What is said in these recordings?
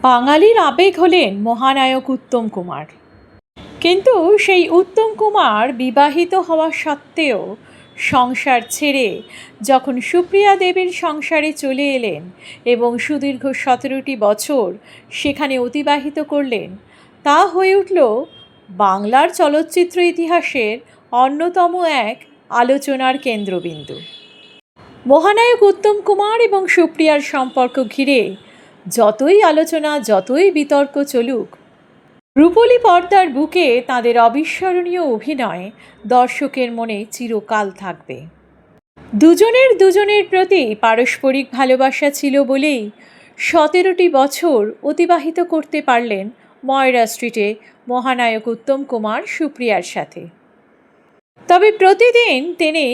বাঙালির আবেগ হলেন মহানায়ক উত্তম কুমার। কিন্তু সেই উত্তম কুমার বিবাহিত হওয়া সত্ত্বেও সংসার ছেড়ে যখন সুপ্রিয়া দেবীর সংসারে চলে এলেন এবং সুদীর্ঘ 17টি বছর সেখানে অতিবাহিত করলেন, তা হয়ে উঠল বাংলার চলচ্চিত্র ইতিহাসের অন্যতম এক আলোচনার কেন্দ্রবিন্দু। মহানায়ক উত্তম কুমার এবং সুপ্রিয়ার সম্পর্ক ঘিরে যতই আলোচনা, যতই বিতর্ক চলুক, রূপলী পর্দার বুকে তাঁদের অবিস্মরণীয় অভিনয় দর্শকের মনে চিরকাল থাকবে। দুজনের প্রতি পারস্পরিক ভালোবাসা ছিল বলেই 17টি বছর অতিবাহিত করতে পারলেন ময়রা স্ট্রিটে মহানায়ক উত্তম কুমার সুপ্রিয়ার সাথে। তবে প্রতিদিন তিনি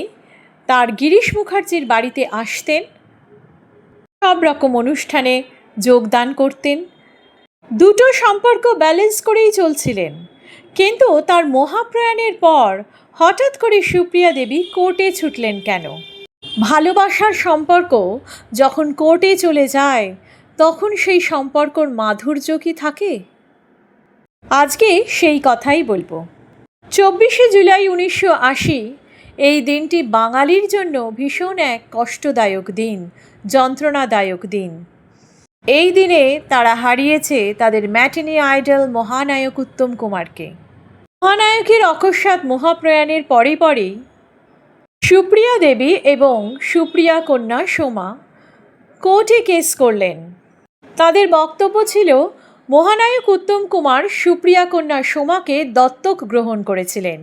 তার গিরিশ মুখার্জির বাড়িতে আসতেন, সব রকম অনুষ্ঠানে যোগদান করতেন, দুটো সম্পর্ক ব্যালেন্স করেই চলছিলেন। কিন্তু তার মহাপ্রয়াণের পর হঠাৎ করে সুপ্রিয়া দেবী কোর্টে ছুটলেন কেন? ভালোবাসার সম্পর্ক যখন কোর্টে চলে যায়, তখন সেই সম্পর্কর মাধুর্য কি থাকে? আজকে সেই কথাই বলবো। 24শে জুলাই 1980 এই দিনটি বাঙালির জন্য ভীষণ এক কষ্টদায়ক দিন, যন্ত্রণাদায়ক দিন। এই দিনে তারা হারিয়েছে তাদের ম্যাটিনি আইডল মহানায়ক উত্তম কুমারকে। মহানায়কের অকস্মাৎ মহাপ্রয়াণের পরেই সুপ্রিয়া দেবী এবং সুপ্রিয়া কন্যা সোমা কোর্টে কেস করলেন। তাদের বক্তব্য ছিল, মহানায়ক উত্তম কুমার সুপ্রিয়া কন্যা সোমাকে দত্তক গ্রহণ করেছিলেন।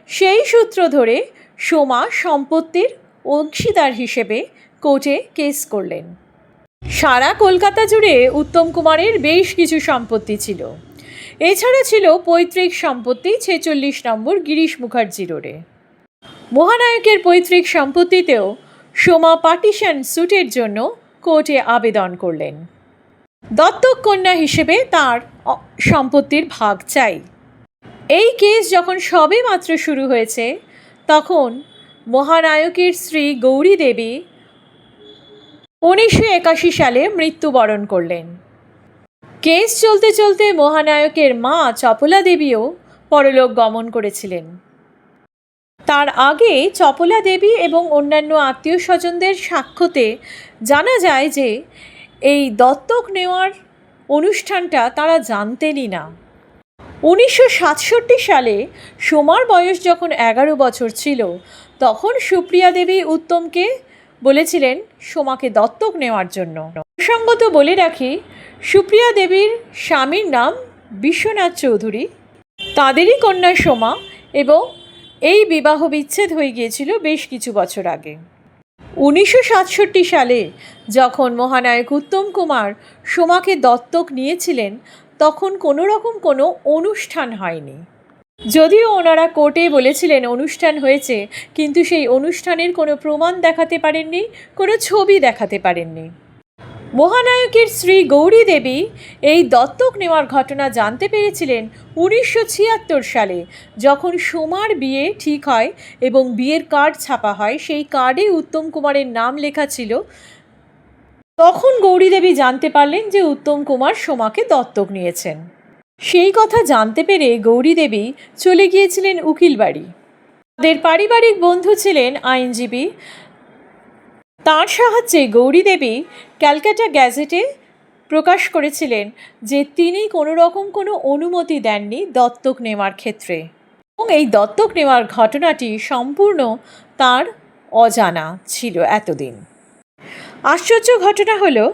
সেই সূত্র ধরে সোমা সম্পত্তির অংশীদার হিসেবে কোর্টে কেস করলেন। সারা কলকাতা জুড়ে উত্তম কুমারের বেশ কিছু সম্পত্তি ছিল। এছাড়া ছিল পৈতৃক সম্পত্তি 46 নম্বর গিরিশ মুখার্জি রোডে। মহানায়কের পৈতৃক সম্পত্তিতেও সোমা পার্টিশন স্যুটের জন্য কোর্টে আবেদন করলেন। দত্তক কন্যা হিসেবে তার সম্পত্তির ভাগ চাই। এই কেস যখন সবে মাত্র শুরু হয়েছে, তখন মহানায়কের স্ত্রী গৌরী দেবী 1981 সালে মৃত্যুবরণ করলেন। কেস চলতে চলতে মহানায়কের মা চপলা দেবীও পরলোক গমন করেছিলেন। তার আগে চপলা দেবী এবং অন্যান্য আত্মীয় স্বজনদের সাক্ষ্যতে জানা যায় যে এই দত্তক নেওয়ার অনুষ্ঠানটা তারা জানতেনই না। 1967 সালে সোমার বয়স যখন 11 বছর ছিল, তখন সুপ্রিয়া দেবী উত্তমকে বলেছিলেন সোমাকে দত্তক নেওয়ার জন্য। প্রসঙ্গত বলে রাখি, সুপ্রিয়া দেবীর স্বামীর নাম বিশ্বনাথ চৌধুরী, তাঁদেরই কন্যা সোমা, এবং এই বিবাহ বিচ্ছেদ হয়ে গিয়েছিল বেশ কিছু বছর আগে। 1967 সালে যখন মহানায়ক উত্তম কুমার সোমাকে দত্তক নিয়েছিলেন, তখন কোনো রকম কোনো অনুষ্ঠান হয়নি। যদিও ওনারা কোর্টে বলেছিলেন অনুষ্ঠান হয়েছে, কিন্তু সেই অনুষ্ঠানের কোনো প্রমাণ দেখাতে পারেননি, কোনো ছবি দেখাতে পারেননি। মহানায়কের স্ত্রী গৌরী দেবী এই দত্তক নেওয়ার ঘটনা জানতে পেরেছিলেন 1976 সালে, যখন সোমার বিয়ে ঠিক হয় এবং বিয়ের কার্ড ছাপা হয়। সেই কার্ডে উত্তম কুমারের নাম লেখা ছিল। তখন গৌরী দেবী জানতে পারলেন যে উত্তম কুমার সোমাকে দত্তক নিয়েছেন। সেই কথা জানতে পেরে গৌরী দেবী চলে গিয়েছিলেন উকিল বাড়ি। তাদের পারিবারিক বন্ধু ছিলেন আইনজীবী। তার সাহায্যে গৌরী দেবী ক্যালকাটা গ্যাজেটে প্রকাশ করেছিলেন যে তিনি কোনো রকম কোনো অনুমতি দেননি দত্তক নেওয়ার ক্ষেত্রে, এবং এই দত্তক নেওয়ার ঘটনাটি সম্পূর্ণ তার অজানা ছিল এতদিন। আশ্চর্য ঘটনা হলো,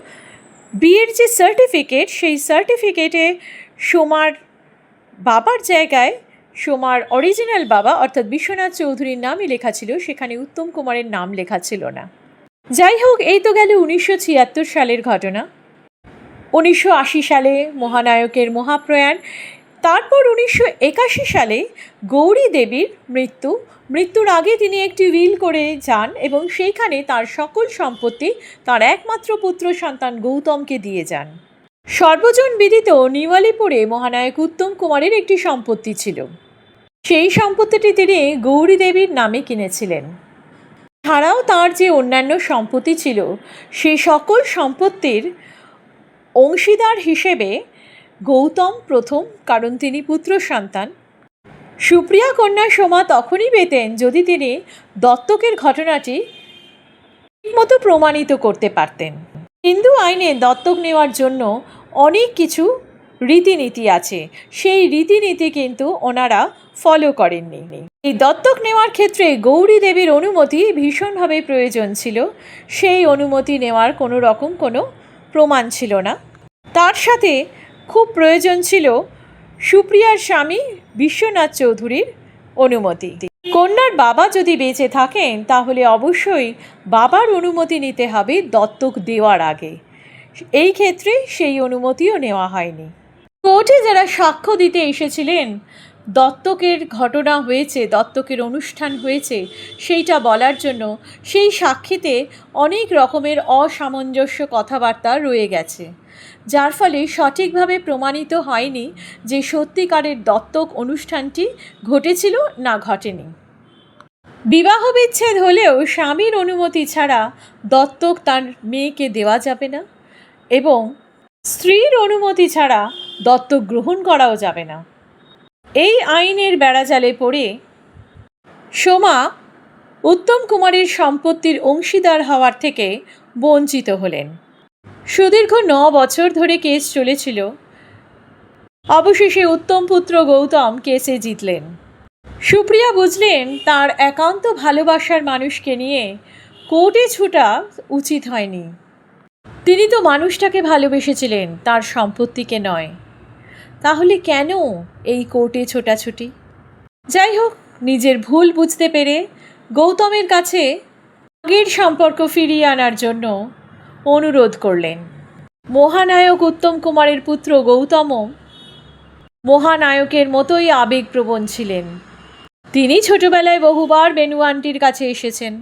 বিয়ের যে সার্টিফিকেট, সেই সার্টিফিকেটে সোমার বাবার জায়গায় সোমার অরিজিনাল বাবা অর্থাৎ বিশ্বনাথ চৌধুরীর নামই লেখা ছিল, সেখানে উত্তম কুমারের নাম লেখা ছিল না। যাই হোক, এই তো গেল 1976 সালের ঘটনা। 1980 সালে মহানায়কের মহাপ্রয়াণ। তারপর 1981 সালে গৌরী দেবীর মৃত্যুর আগে তিনি একটি উইল করে যান এবং সেইখানে তার সকল সম্পত্তি তার একমাত্র পুত্র সন্তান গৌতমকে দিয়ে যান। সর্বজন বিদিত নিওয়ালিপুরে মহানায়ক উত্তম কুমারের একটি সম্পত্তি ছিল। সেই সম্পত্তিটি তিনি গৌরী দেবীর নামে কিনেছিলেন। ছাড়াও তার যে অন্যান্য সম্পত্তি ছিল, সেই সকল সম্পত্তির অংশীদার হিসেবে গৌতম প্রথম, কারণ তিনি পুত্র সন্তান। সুপ্রিয়া কন্যা সোমা তখনই পেতেন যদি তিনি দত্তকের ঘটনাটি ঠিকমতো প্রমাণিত করতে পারতেন। হিন্দু আইনে দত্তক নেওয়ার জন্য অনেক কিছু রীতিনীতি আছে, সেই রীতিনীতি কিন্তু ওনারা ফলো করেননি। এই দত্তক নেওয়ার ক্ষেত্রে গৌরী দেবীর অনুমতি ভীষণভাবে প্রয়োজন ছিল। সেই অনুমতি নেওয়ার কোনো রকম কোনো প্রমাণ ছিল না। তার সাথে খুব প্রয়োজন ছিল সুপ্রিয়ার স্বামী বিশ্বনাথ চৌধুরীর অনুমতি। কন্যার বাবা যদি বেঁচে থাকেন তাহলে অবশ্যই বাবার অনুমতি নিতে হবে দত্তক দেওয়ার আগে। এই ক্ষেত্রে সেই অনুমতিও নেওয়া হয়নি। কোর্টে যারা সাক্ষ্য দিতে এসেছিলেন, দত্তকের ঘটনা হয়েছে, দত্তকের অনুষ্ঠান হয়েছে সেইটা বলার জন্য, সেই সাক্ষীতে অনেক রকমের অসামঞ্জস্য কথাবার্তা রয়ে গেছে, যার ফলে সঠিকভাবে প্রমাণিত হয়নি যে সত্যিকারের দত্তক অনুষ্ঠানটি ঘটেছিল না ঘটেনি। বিবাহ বিচ্ছেদ হলেও স্বামীর অনুমতি ছাড়া দত্তক তার মেয়েকে দেওয়া যাবে না, এবং স্ত্রীর অনুমতি ছাড়া দত্তক গ্রহণ করাও যাবে না। এই আইনের বেড়াজালে পড়ে সোমা উত্তম কুমারের সম্পত্তির অংশীদার হওয়ার থেকে বঞ্চিত হলেন। সুদীর্ঘ 9 বছর ধরে কেস চলেছিল। অবশেষে উত্তম পুত্র গৌতম কেসে জিতলেন। সুপ্রিয়া বুঝলেন তার একান্ত ভালোবাসার মানুষকে নিয়ে কোর্টে ছোটা উচিত হয়নি। তিনি তো মানুষটাকে ভালোবেসেছিলেন, তার সম্পত্তিকে নয়। তাহলে কেন এই কোর্টে ছোটাছুটি? যাই হোক, নিজের ভুল বুঝতে পেরে গৌতমের কাছে আগের সম্পর্ক ফিরিয়ে আনার জন্য অনুরোধ করলেন। মহানায়ক উত্তম কুমারের পুত্র গৌতমও মহানায়কের মতোই আবেগপ্রবণ ছিলেন। তিনি ছোটবেলায় বহুবার বেনু আন্টির কাছে এসেছেন,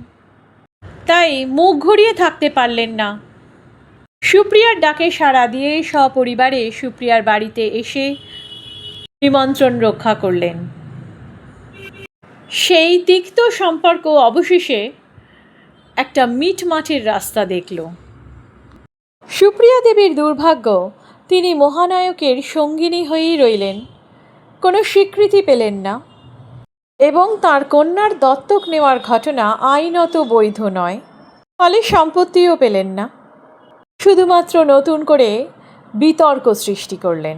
তাই মুখ ঘুরিয়ে থাকতে পারলেন না। সুপ্রিয়ার ডাকে সাড়া দিয়ে সপরিবারে সুপ্রিয়ার বাড়িতে এসে নিমন্ত্রণ রক্ষা করলেন। সেই তিক্ত সম্পর্ক অবশেষে একটা মিটমাটের রাস্তা দেখল। সুপ্রিয়া দেবীর দুর্ভাগ্য, তিনি মহানায়কের সঙ্গিনী হয়েই রইলেন, কোনো স্বীকৃতি পেলেন না, এবং তার কন্যার দত্তক নেওয়ার ঘটনা আইনত বৈধ নয়, ফলে সম্পত্তিও পেলেন না। শুধুমাত্র নতুন করে বিতর্ক সৃষ্টি করলেন।